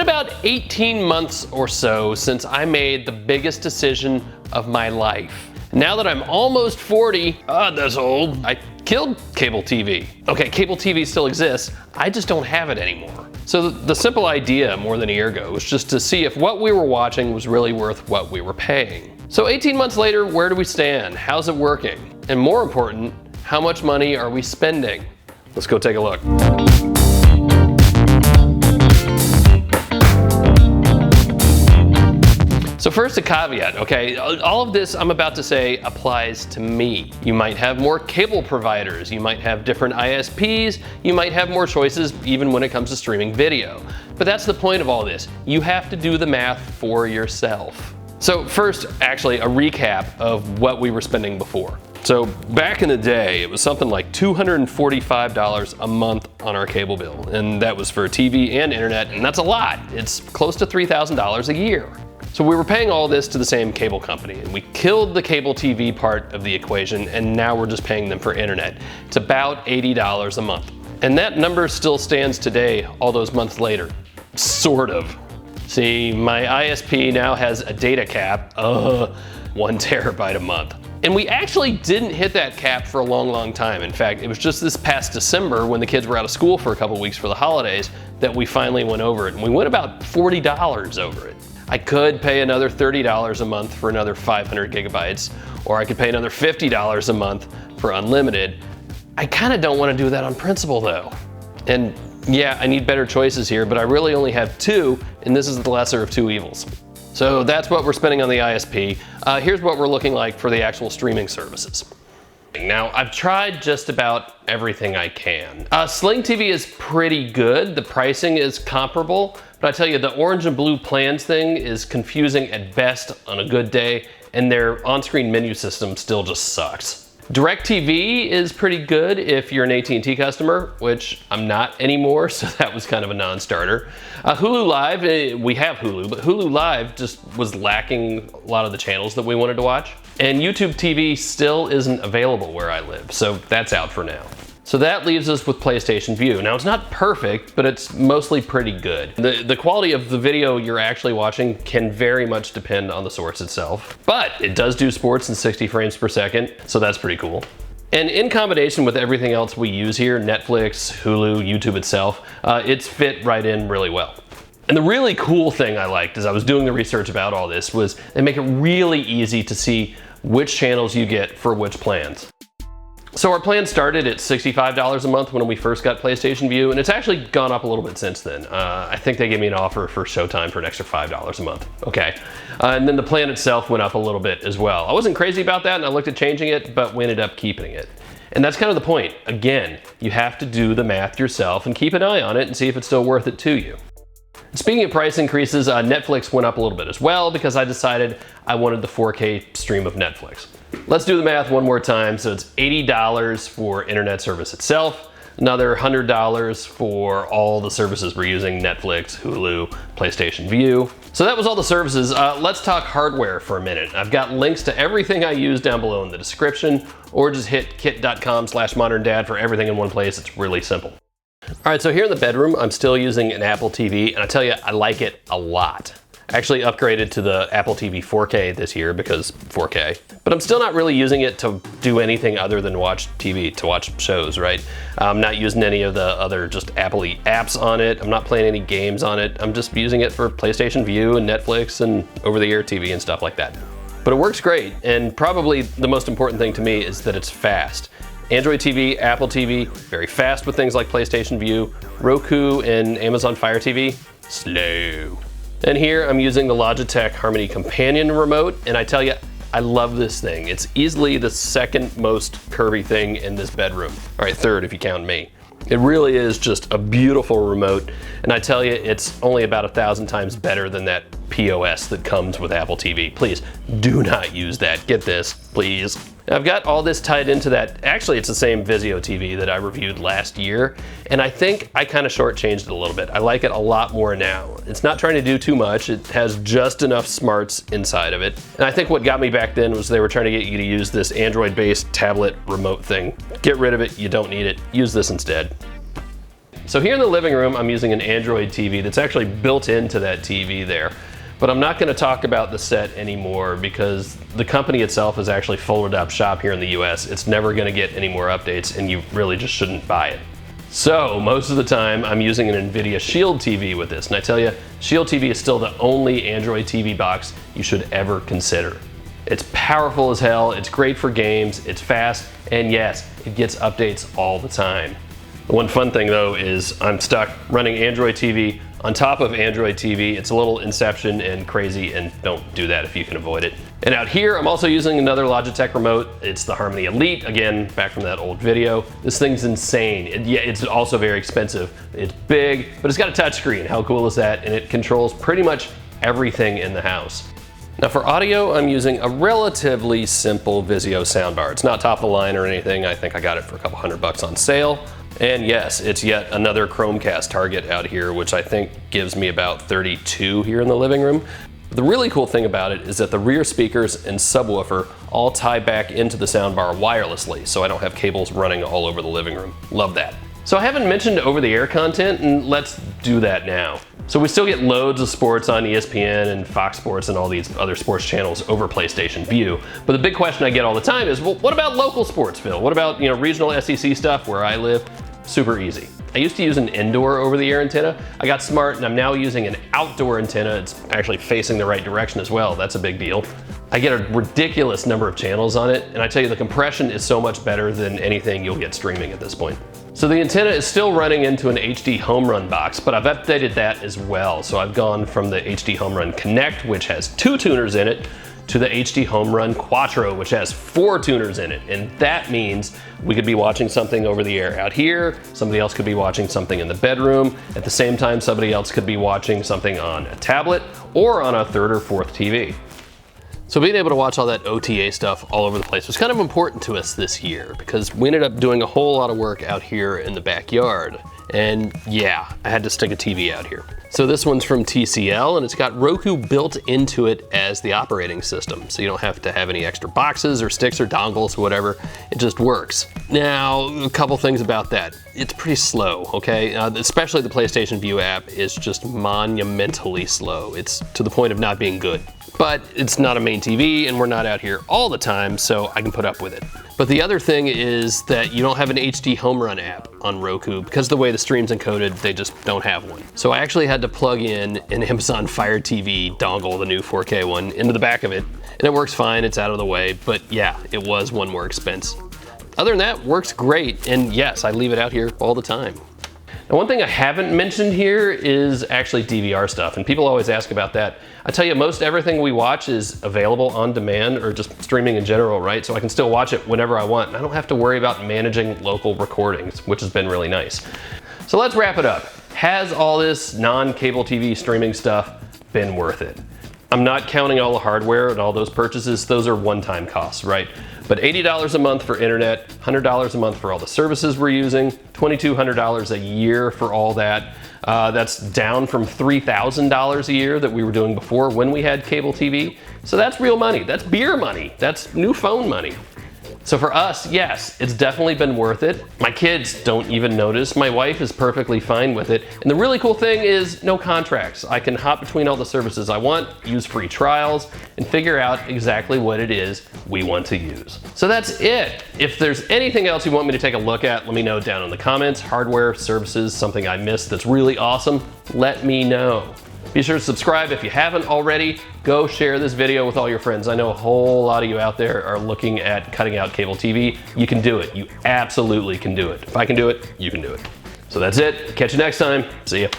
been about 18 months or so since I made the biggest decision of my life. Now that I'm almost 40, that's old, I killed cable TV. Okay, cable TV still exists, I just don't have it anymore. So the simple idea more than a year ago was just to see if what we were watching was really worth what we were paying. So 18 months later, where do we stand? How's it working? And more important, how much money are we spending? Let's go take a look. So first a caveat, okay? All of this I'm about to say applies to me. You might have more cable providers, you might have different ISPs, you might have more choices even when it comes to streaming video. But that's the point of all this. You have to do the math for yourself. So first, actually, a recap of what we were spending before. So back in the day, it was something like $245 a month on our cable bill. And that was for TV and internet, and that's a lot. It's close to $3,000 a year. So we were paying all this to the same cable company, and we killed the cable TV part of the equation, and now we're just paying them for internet. It's about $80 a month. And that number still stands today, all those months later. Sort of. See, my ISP now has a data cap of 1 terabyte a month. And we actually didn't hit that cap for a long time. In fact, it was just this past December when the kids were out of school for a couple weeks for the holidays that we finally went over it, and we went about $40 over it. I could pay another $30 a month for another 500 gigabytes, or I could pay another $50 a month for unlimited. I kind of don't want to do that on principle though. And yeah, I need better choices here, but I really only have two, and this is the lesser of two evils. So that's what we're spending on the ISP. Here's what we're looking like for the actual streaming services. Now, I've tried just about everything I can. Sling TV is pretty good. The pricing is comparable, but I tell you, the orange and blue plans thing is confusing at best on a good day, and their on-screen menu system still just sucks. DirecTV is pretty good if you're an AT&T customer, which I'm not anymore, so that was kind of a non-starter. Hulu Live, we have Hulu, but Hulu Live just was lacking a lot of the channels that we wanted to watch. And YouTube TV still isn't available where I live, so that's out for now. So that leaves us with PlayStation Vue. Now, it's not perfect, but it's mostly pretty good. The quality of the video you're actually watching can very much depend on the source itself, but it does do sports in 60 frames per second, so that's pretty cool. And in combination with everything else we use here, Netflix, Hulu, YouTube itself, it's fit right in really well. And the really cool thing I liked as I was doing the research about all this was they make it really easy to see which channels you get for which plans. So our plan started at $65 a month when we first got PlayStation Vue, and it's actually gone up a little bit since then. I think they gave me an offer for Showtime for an extra $5 a month. Okay. And then the plan itself went up a little bit as well. I wasn't crazy about that, and I looked at changing it, but we ended up keeping it. And that's kind of the point. Again, you have to do the math yourself and keep an eye on it and see if it's still worth it to you. Speaking of price increases, Netflix went up a little bit as well because I decided I wanted the 4K stream of Netflix. Let's do the math one more time. So it's $80 for internet service itself, another $100 for all the services we're using, Netflix, Hulu, PlayStation Vue. So that was all the services. Let's talk hardware for a minute. I've got links to everything I use down below in the description, or just hit kit.com/moderndad for everything in one place. It's really simple. All right, so here in the bedroom, I'm still using an Apple TV, and I tell you, I like it a lot. I actually upgraded to the Apple TV 4K this year because 4K, but I'm still not really using it to do anything other than watch TV, to watch shows, right? I'm not using any of the other just Apple-y apps on it. I'm not playing any games on it. I'm just using it for PlayStation Vue and Netflix and over-the-air TV and stuff like that. But it works great, and probably the most important thing to me is that it's fast. Android TV, Apple TV, very fast with things like PlayStation Vue. Roku and Amazon Fire TV, slow. And here I'm using the Logitech Harmony Companion remote, and I tell you, I love this thing. It's easily the second most curvy thing in this bedroom. All right, third if you count me. It really is just a beautiful remote, and I tell you, it's only about 1,000 times better than that POS that comes with Apple TV. Please do not use that. Get this, please. I've got all this tied into that. Actually, it's the same VIZIO TV that I reviewed last year, and I think I kind of shortchanged it a little bit. I like it a lot more now. It's not trying to do too much. It has just enough smarts inside of it. And I think what got me back then was they were trying to get you to use this Android-based tablet remote thing. Get rid of it. You don't need it. Use this instead. So here in the living room, I'm using an Android TV that's actually built into that TV there. But I'm not gonna talk about the set anymore because the company itself has actually folded up shop here in the US. It's never gonna get any more updates and you really just shouldn't buy it. So most of the time I'm using an NVIDIA Shield TV with this. And I tell you, Shield TV is still the only Android TV box you should ever consider. It's powerful as hell, it's great for games, it's fast, and yes, it gets updates all the time. The one fun thing though is I'm stuck running Android TV on top of Android TV. It's a little inception and crazy, and don't do that if you can avoid it. And out here, I'm also using another Logitech remote. It's the Harmony Elite, again, back from that old video. This thing's insane. Yeah, it's also very expensive. It's big, but it's got a touchscreen. How cool is that? And it controls pretty much everything in the house. Now for audio, I'm using a relatively simple VIZIO soundbar. It's not top of the line or anything. I think I got it for a couple $100 on sale. And yes, it's yet another Chromecast target out here, which I think gives me about 32 here in the living room. The really cool thing about it is that the rear speakers and subwoofer all tie back into the soundbar wirelessly, so I don't have cables running all over the living room. Love that. So I haven't mentioned over-the-air content, and let's do that now. So we still get loads of sports on ESPN and Fox Sports and all these other sports channels over PlayStation Vue. But the big question I get all the time is, well, what about local sports, Phil? What about, regional SEC stuff where I live? Super easy. I used to use an indoor over-the-air antenna. I got smart and I'm now using an outdoor antenna. It's actually facing the right direction as well. That's a big deal. I get a ridiculous number of channels on it, and I tell you, the compression is so much better than anything you'll get streaming at this point. So the antenna is still running into an HDHOMERUN box, but I've updated that as well. So I've gone from the HDHOMERUN Connect, which has 2 tuners in it, to the HDHOMERUN QUATRO, which has 4 tuners in it. And that means we could be watching something over the air out here, somebody else could be watching something in the bedroom, at the same time somebody else could be watching something on a tablet or on a 3rd or 4th TV. So being able to watch all that OTA stuff all over the place was kind of important to us this year because we ended up doing a whole lot of work out here in the backyard. And yeah, I had to stick a TV out here. So this one's from TCL and it's got Roku built into it as the operating system. So you don't have to have any extra boxes or sticks or dongles or whatever. It just works. Now, a couple things about that. It's pretty slow, okay? Especially the PlayStation Vue app is just monumentally slow. It's to the point of not being good. But it's not a main TV and we're not out here all the time, so I can put up with it. But the other thing is that you don't have an HDHOMERUN app on Roku because the way the stream's encoded, they just don't have one. So I actually had to plug in an Amazon Fire TV dongle, the new 4K one, into the back of it, and it works fine, it's out of the way, but yeah, it was one more expense. Other than that, works great, and yes, I leave it out here all the time. Now, one thing I haven't mentioned here is actually DVR stuff, and people always ask about that. I tell you, most everything we watch is available on demand or just streaming in general, right? So I can still watch it whenever I want, and I don't have to worry about managing local recordings, which has been really nice. So let's wrap it up. Has all this non-cable TV streaming stuff been worth it? I'm not counting all the hardware and all those purchases. Those are one-time costs, right? But $80 a month for internet, $100 a month for all the services we're using, $2,200 a year for all that. That's down from $3,000 a year that we were doing before when we had cable TV. So that's real money. That's beer money. That's new phone money. So for us, yes, it's definitely been worth it. My kids don't even notice. My wife is perfectly fine with it. And the really cool thing is no contracts. I can hop between all the services I want, use free trials, and figure out exactly what it is we want to use. So that's it. If there's anything else you want me to take a look at, let me know down in the comments. Hardware, services, something I missed that's really awesome, let me know. Be sure to subscribe if you haven't already. Go share this video with all your friends. I know a whole lot of you out there are looking at cutting out cable TV. You can do it. You absolutely can do it. If I can do it, you can do it. So that's it. Catch you next time. See ya.